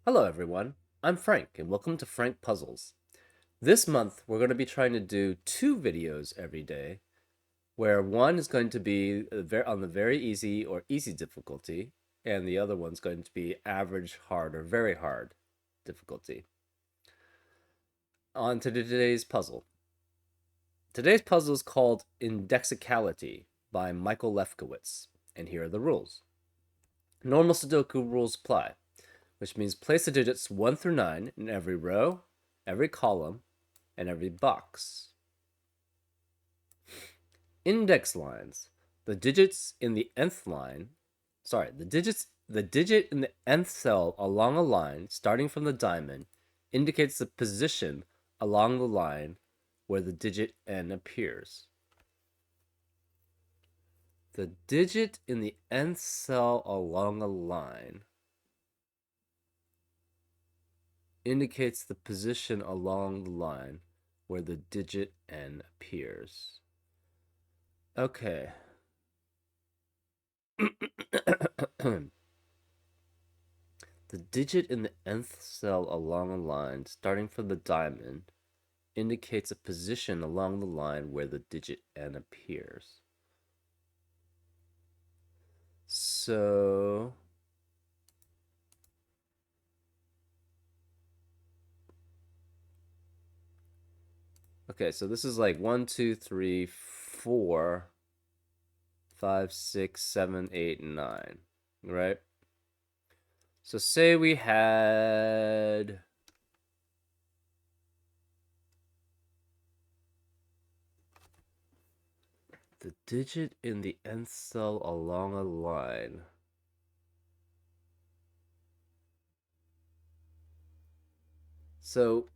Hello everyone, I'm Frank and welcome to Frank Puzzles. This month we're going to be trying to do two videos every day, where one is going to be on the very easy or easy difficulty, and the other one's going to be average, hard, or very hard difficulty. On to today's puzzle. Today's puzzle is called Indexicality by Michael Lefkowitz, and here are the rules. Normal Sudoku rules apply, which means place the digits 1 through 9 in every row, every column, and every box. Index lines. The digits in the nth line, the digit in the nth cell along a line starting from the diamond indicates the position along the line where the digit n appears. The digit in the nth cell along a line indicates the position along the line where the digit n appears. Okay. The digit in the nth cell along a line starting from the diamond indicates a position along the line where the digit n appears. So okay, so this is like 1, 2, 3, 4, 5, 6, 7, 8, 9, right? So say we had the digit in the nth cell along a line. So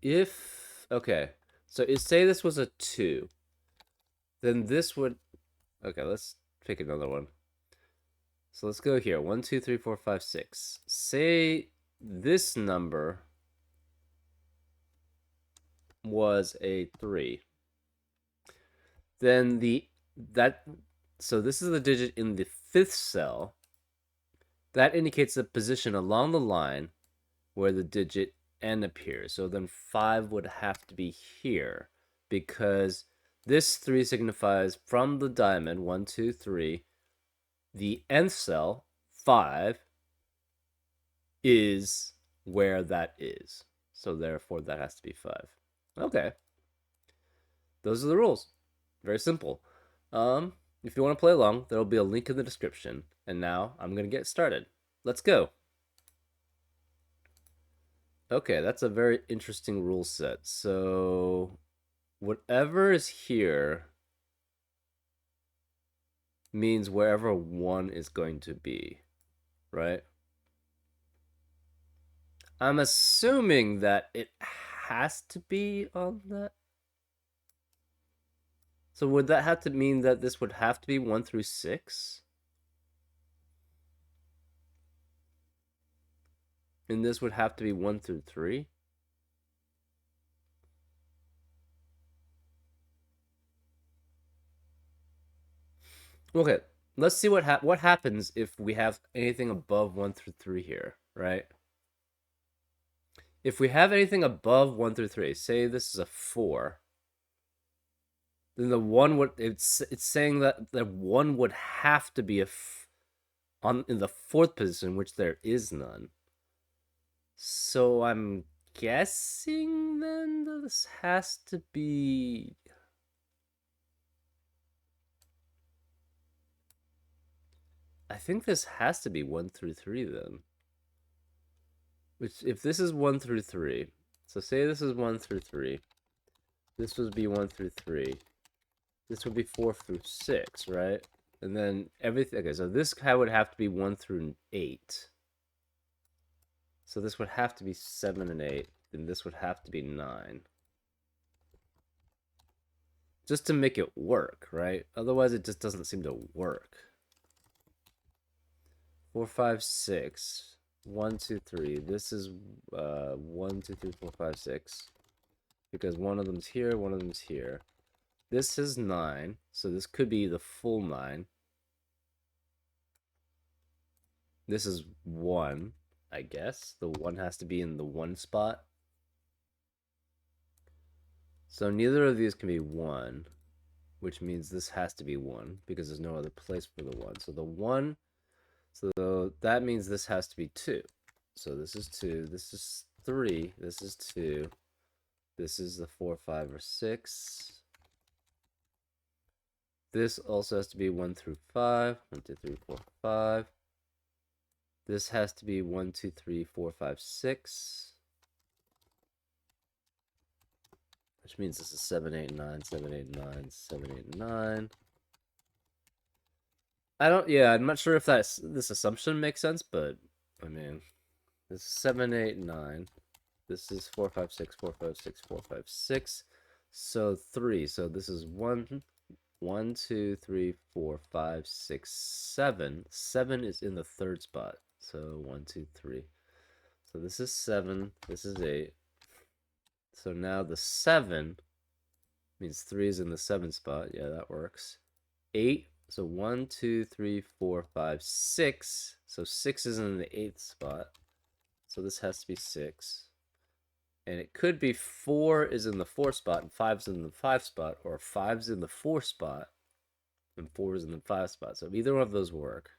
okay, so say this was a 2, then this would, okay, let's pick another one. So let's go here, 1, 2, 3, 4, 5, 6. Say this number was a 3. Then so this is the digit in the 5th cell. That indicates the position along the line where the digit n appears. So then 5 would have to be here, because this 3 signifies from the diamond, 1, 2, 3, the nth cell, 5, is where that is. So therefore that has to be 5. Okay. Those are the rules. Very simple. If you want to play along, there'll be a link in the description. And now I'm going to get started. Let's go. Okay, that's a very interesting rule set. So whatever is here means wherever 1 is going to be, right? I'm assuming that it has to be on that. So would that have to mean that this would have to be 1 through 6? And this would have to be 1 through 3? Okay, let's see what happens if we have anything above 1 through 3 here, right? If we have anything above 1 through 3, say this is a 4, then the 1 would, it's saying that the 1 would have to be in the 4th position, which there is none. So I'm guessing then that this has to be, I think this has to be 1 through 3 then. Which, if this is 1 through 3, so say this is 1 through 3, this would be 1 through 3, this would be 4 through 6, right? And then everything, okay, so this guy would have to be 1 through 8. So this would have to be 7 and 8, and this would have to be 9. Just to make it work, right? Otherwise it just doesn't seem to work. 4, 5, 6. 1, 2, 3. This is 1, 2, 3, 4, 5, 6. Because one of them's here, one of them's here. This is 9, so this could be the full 9. This is 1. I guess. The 1 has to be in the 1 spot. So neither of these can be 1, which means this has to be 1 because there's no other place for the 1. So the 1, so that means this has to be 2. So this is 2, this is 3, this is 2, this is the 4, 5, or 6. This also has to be 1 through 5. 1, 2, 3, 4, 5. This has to be 1, 2, 3, 4, 5, 6. Which means this is 7, 8, 9, 7, 8, 9, 7, 8, 9. I'm not sure if this assumption makes sense, but I mean, this is 7, 8, 9. This is 4, 5, 6, 4, 5, 6, 4, 5, 6. So 3. So this is 1, 1, 2, 3, 4, 5, 6, 7. 7 is in the 3rd spot. So 1, 2, 3. So this is 7. This is 8. So now the 7 means 3 is in the 7 spot. Yeah, that works. 8. So 1, 2, 3, 4, 5, 6. So 6 is in the 8th spot. So this has to be 6. And it could be 4 is in the 4 spot and 5 is in the 5 spot, or 5 is in the 4 spot and 4 is in the 5 spot. So either one of those work.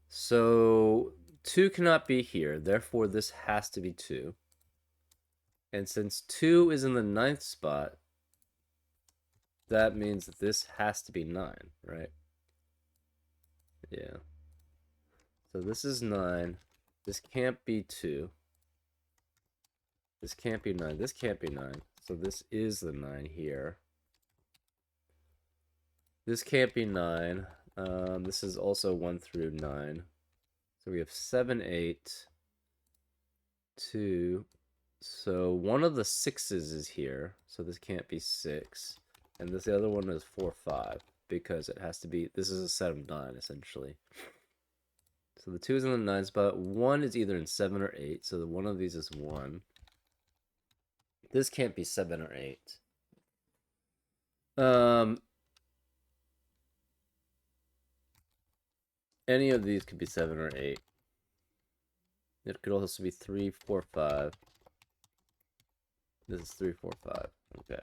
So 2 cannot be here, therefore this has to be 2. And since 2 is in the 9th spot, that means that this has to be 9, right? Yeah. So this is 9. This can't be 2. This can't be 9. This can't be 9. So this is the 9 here. This can't be 9. This is also 1 through 9. So we have 7, 8, 2. So one of the 6s is here. So this can't be 6. And the other one is 4, 5. Because it has to be, this is a set of 9, essentially. So the 2 is in the 9 spot. 1 is either in 7 or 8. So one of these is 1. This can't be 7 or 8. Any of these could be 7 or 8. It could also be 3, 4, 5. This is 3, 4, 5. Okay.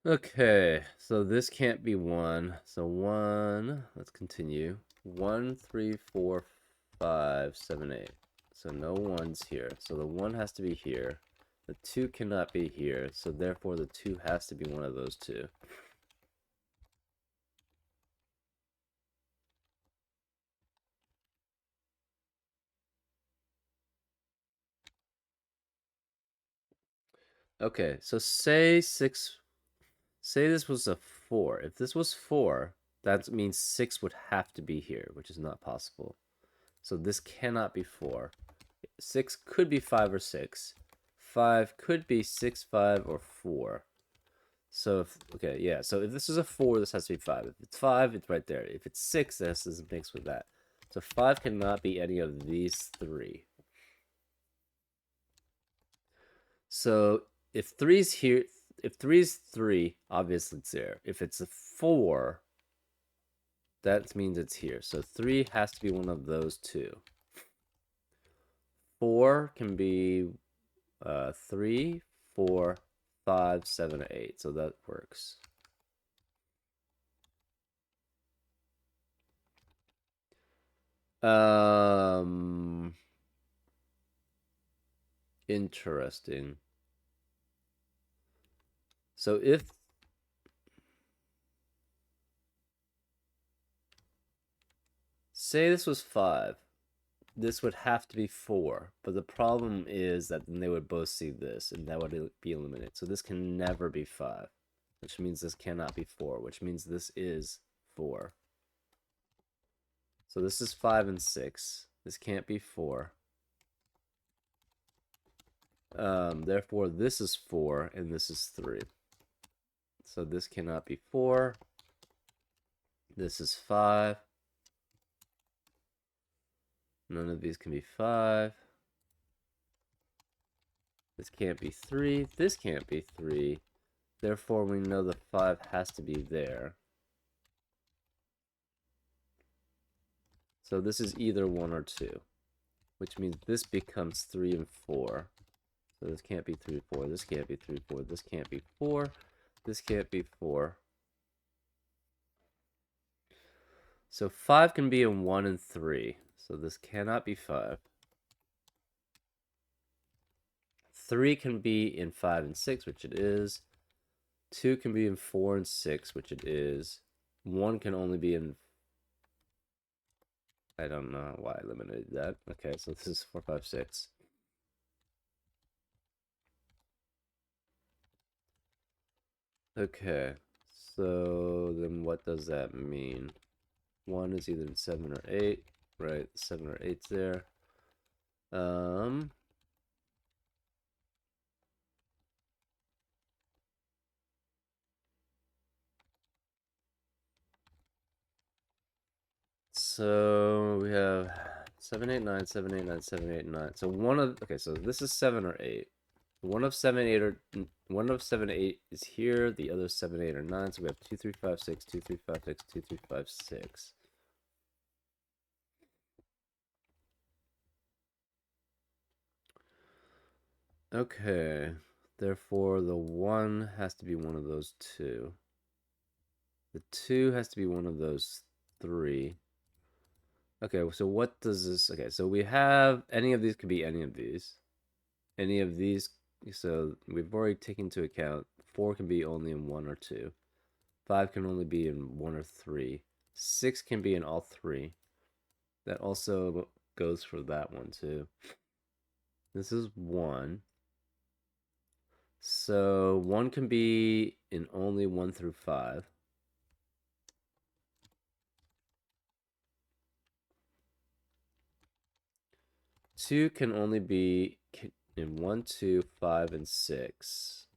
Okay, so this can't be 1. So 1, let's continue. 1, 3, 4, 5, 7, 8. So no 1's here. So the 1 has to be here. The 2 cannot be here. So therefore the 2 has to be one of those 2. Okay, so say this was a 4. If this was 4, that means 6 would have to be here, which is not possible. So this cannot be 4. 6 could be 5 or 6. 5 could be 6, 5, or 4. So, so if this is a 4, this has to be 5. If it's 5, it's right there. If it's 6, this is mixed with that. So 5 cannot be any of these 3. So if 3's here, if 3's 3, obviously it's there. If it's a 4, that means it's here. So 3 has to be one of those 2. 4 can be 3, 4, 5, 7, 8. So that works. Interesting. So if say this was 5, this would have to be 4, but the problem is that then they would both see this, and that would be eliminated. So this can never be 5, which means this cannot be 4, which means this is 4. So this is 5 and 6. This can't be 4. Therefore, this is 4, and this is 3. So this cannot be 4. This is 5. None of these can be 5. This can't be 3. This can't be 3. Therefore, we know the 5 has to be there. So this is either 1 or 2, which means this becomes 3 and 4. So this can't be 3, 4. This can't be 3, 4. This can't be 4. This can't be 4. So 5 can be in 1 and 3. So this cannot be 5. 3 can be in 5 and 6, which it is. 2 can be in 4 and 6, which it is. 1 can only be in... I don't know why I eliminated that. Okay, so this is 4, 5, 6. Okay, so then what does that mean? 1 is either in 7 or 8, right? 7 or 8's there. So we have 7, 8, 9, 7, 8, 9, 7, 8, 9. So one of... Okay, so this is 7 or 8. One of 7, 8 or... One of 7, 8 is here. The other 7, 8 or 9. So we have 2, 3, 5, 6, 2, 3, 5, 6, 2, 3, 5, 6. Okay. Therefore, the 1 has to be one of those 2. The 2 has to be one of those 3. Okay, so what does this... Okay, so we have... Any of these could be any of these. Any of these... So we've already taken into account 4 can be only in 1 or 2. 5 can only be in 1 or 3. 6 can be in all 3. That also goes for that one too. This is 1. So 1 can be in only 1 through 5. 2 can only be in 1, 2, 5, and 6.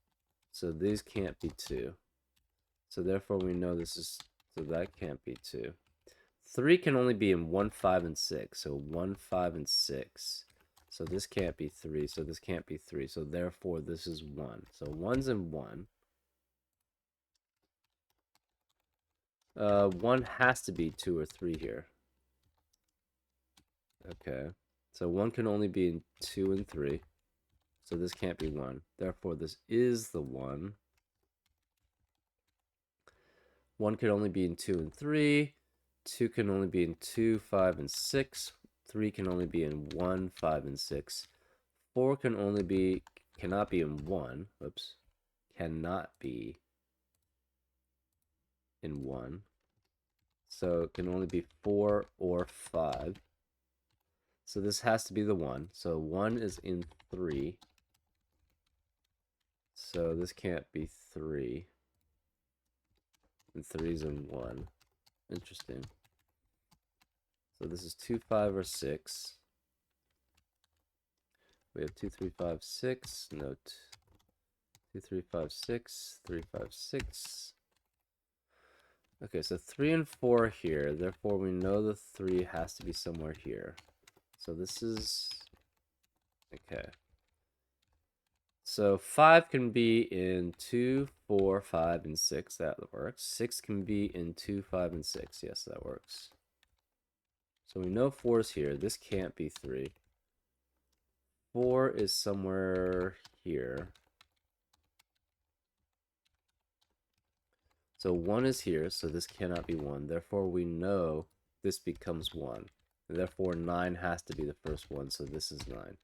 So these can't be 2. So therefore we know this is... So that can't be 2. 3 can only be in 1, 5, and 6. So 1, 5, and 6. So this can't be 3. So this can't be 3. So therefore this is 1. So 1's in 1. 1 has to be 2 or 3 here. Okay. So 1 can only be in 2 and 3. So this can't be 1. Therefore this is the 1. 1 can only be in 2 and 3. 2 can only be in 2, 5, and 6. 3 can only be in 1, 5, and 6. 4 can only be... Cannot be in 1. Whoops. Cannot be in 1. So it can only be 4 or 5. So this has to be the 1. So 1 is in 3. So this can't be 3. And 3's in 1. Interesting. So this is 2, 5, or 6. We have 2, 3, 5, 6. Note 2, 3, 5, 6. 3, 5, 6. Okay, so 3 and 4 here. Therefore, we know the 3 has to be somewhere here. So this is... Okay. So 5 can be in 2, 4, 5, and 6. That works. 6 can be in 2, 5, and 6. Yes, that works. So we know 4 is here. This can't be 3. 4 is somewhere here. So 1 is here, so this cannot be 1. Therefore, we know this becomes 1. And therefore, 9 has to be the first one, so this is 9.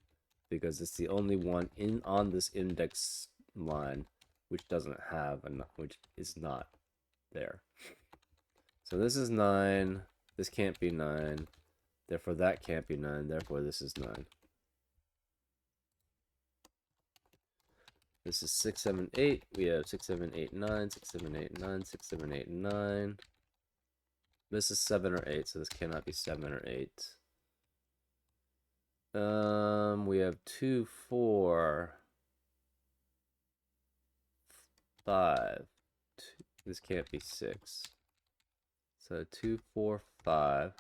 Because it's the only one on this index line which doesn't have enough, which is not there. So this is 9. This can't be 9. Therefore, that can't be 9. Therefore, this is 9. This is 6, 7, 8. We have 6, 7, 8, 9, 6, 7, 8, 9, 6, 7, 8, 9. This is 7 or 8, so this cannot be 7 or 8. We have 2, 4, 5. This can't be 6. So 2, 4, 5.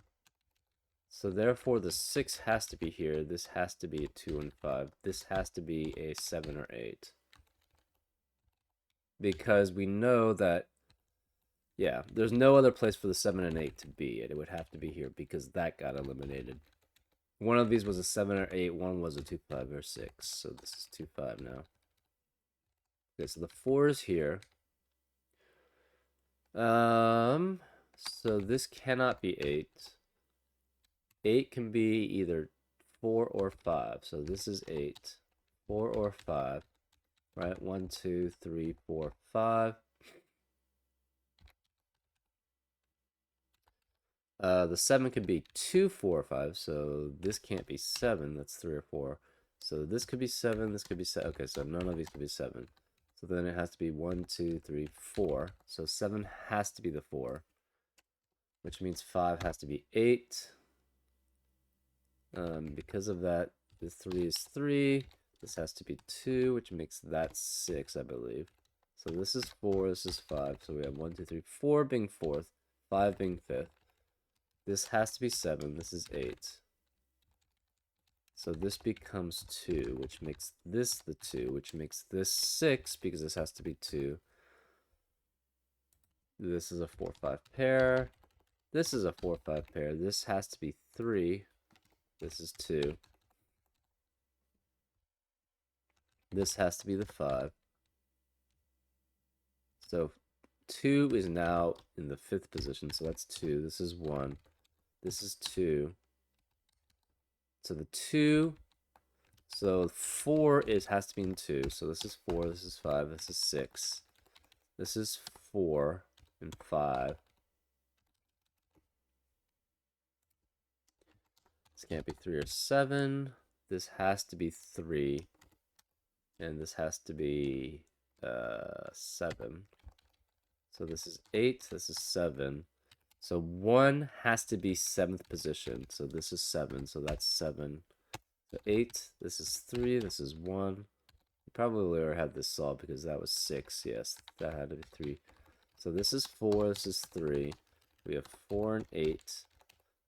So therefore the 6 has to be here. This has to be a 2 and 5. This has to be a 7 or 8. Because we know that Yeah, there's no other place for the 7 and 8 to be. It would have to be here because that got eliminated. One of these was a 7 or 8, one was a 2, 5, or 6. So this is 2, 5 now. Okay, so the 4 is here. So this cannot be 8. 8 can be either 4 or 5. So this is 8. 4 or 5. Right? 1, 2, 3, 4, 5. The 7 could be 2, 4, 5. So this can't be 7. That's 3 or 4. So this could be 7. This could be 7. Okay, so none of these could be 7. So then it has to be 1, 2, 3, 4. So 7 has to be the 4. Which means 5 has to be 8. Because of that, this 3 is 3. This has to be 2, which makes that 6, I believe. So this is 4, this is 5. So we have 1, 2, 3, 4 being 4th, 5 being 5th. This has to be 7, this is 8. So this becomes 2, which makes this the 2, which makes this 6, because this has to be 2. This is a 4, 5 pair. This is a 4, 5 pair. This has to be 3. This is 2. This has to be the 5. So 2 is now in the 5th position. So that's 2. This is 1. This is 2. So the 2. So 4 has to be in 2. So this is 4. This is 5. This is 6. This is 4 and 5. This can't be 3 or 7. This has to be 3. And this has to be 7. So this is 8. This is 7. So 1 has to be 7th position. So this is 7. So that's 7. So 8. This is 3. This is 1. We probably already had this solved because that was 6. Yes, that had to be 3. So this is 4. This is 3. We have 4 and 8.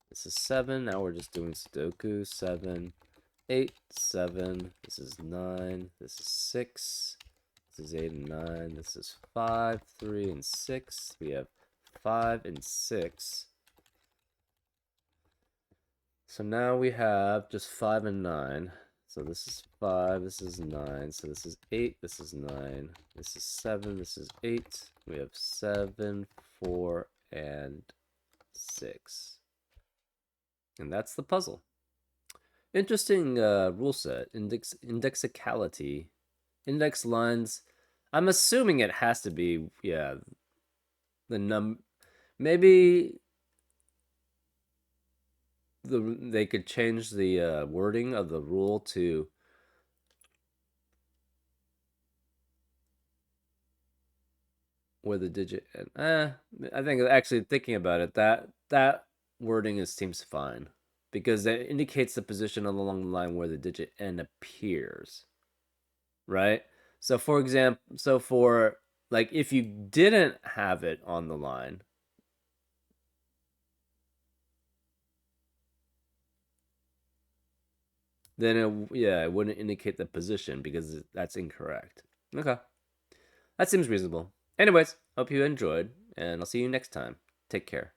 This is 7. Now we're just doing Sudoku. 7, 8, 7. This is 9. This is 6. This is 8 and 9. This is 5, 3, and 6. We have 5 and 6. So now we have just 5 and 9. So this is 5, this is 9. So this is 8, this is 9. This is 7, this is 8. We have 7, 4, and 6. And that's the puzzle. Interesting rule set. Indexicality. Index lines. I'm assuming it has to be, yeah, the maybe they could change the wording of the rule to where the digit I think actually thinking about it, that wording seems fine because it indicates the position along the line where the digit n appears, right? So for example, for like if you didn't have it on the line, then it wouldn't indicate the position because that's incorrect. Okay. That seems reasonable. Anyways, hope you enjoyed, and I'll see you next time. Take care.